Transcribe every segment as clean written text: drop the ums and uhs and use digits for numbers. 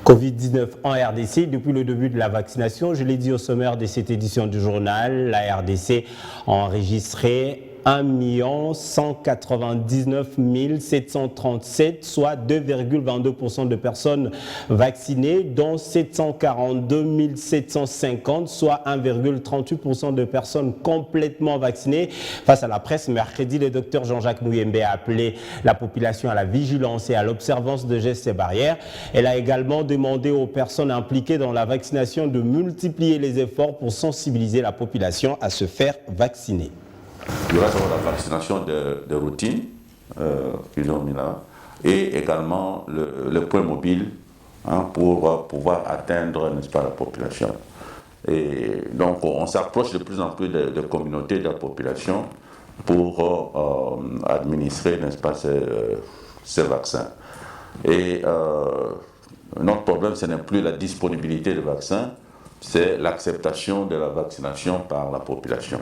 Covid-19 en RDC depuis le début de la vaccination. Je l'ai dit au sommaire de cette édition du journal, la RDC a enregistré 1 199 737, soit 2,22% de personnes vaccinées, dont 742 750, soit 1,38% de personnes complètement vaccinées. Face à la presse, mercredi, le docteur Jean-Jacques Muyembe a appelé la population à la vigilance et à l'observance de gestes et barrières. Elle a également demandé aux personnes impliquées dans la vaccination de multiplier les efforts pour sensibiliser la population à se faire vacciner. Il y aura la vaccination de routine qu'ils ont mis là, et également le point mobile pour pouvoir atteindre, n'est-ce pas, la population. Et donc on s'approche de plus en plus de communautés de la population pour administrer, n'est-ce pas, ces vaccins. Et notre problème, ce n'est plus la disponibilité de vaccins, c'est l'acceptation de la vaccination par la population.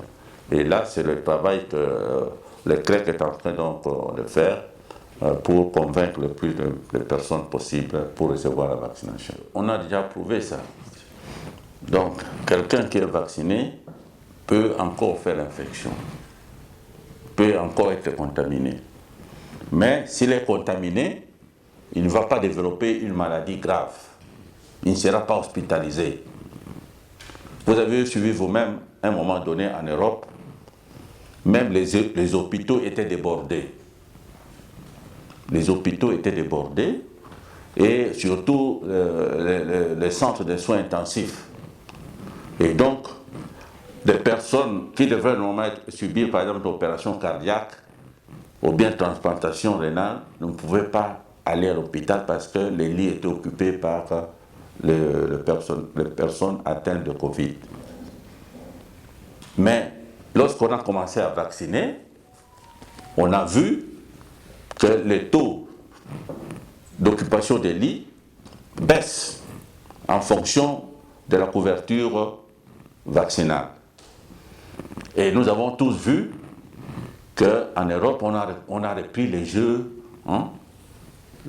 Et là, c'est le travail que le CREC est en train donc, de faire pour convaincre le plus de personnes possible pour recevoir la vaccination. On a déjà prouvé ça. Donc, quelqu'un qui est vacciné peut encore faire l'infection, peut encore être contaminé. Mais s'il est contaminé, il ne va pas développer une maladie grave. Il ne sera pas hospitalisé. Vous avez suivi vous-même, à un moment donné en Europe, même les hôpitaux étaient débordés. Les hôpitaux étaient débordés et surtout les centres de soins intensifs. Et donc, des personnes qui devraient normalement subir par exemple l'opération cardiaque ou bien transplantation rénale ne pouvaient pas aller à l'hôpital parce que les lits étaient occupés par les personnes atteintes de Covid. Mais lorsqu'on a commencé à vacciner, on a vu que les taux d'occupation des lits baissent en fonction de la couverture vaccinale. Et nous avons tous vu qu'en Europe, on a repris les jeux,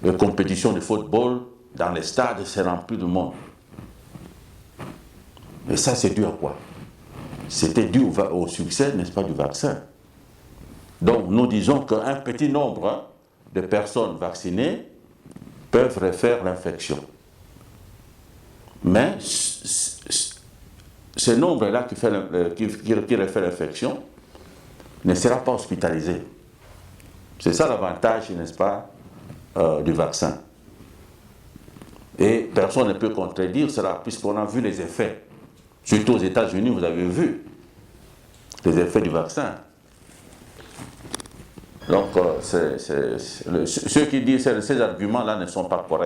les compétitions de football dans les stades, c'est rempli de monde. Et ça, c'est dû à quoi? C'était dû au succès, n'est-ce pas, du vaccin. Donc, nous disons qu'un petit nombre de personnes vaccinées peuvent refaire l'infection. Mais ce nombre-là qui refait l'infection ne sera pas hospitalisé. C'est ça l'avantage, n'est-ce pas, du vaccin. Et personne ne peut contredire cela, puisqu'on a vu les effets. Surtout aux États-Unis, vous avez vu les effets du vaccin. Donc, ceux qui disent ces arguments-là ne sont pas corrects.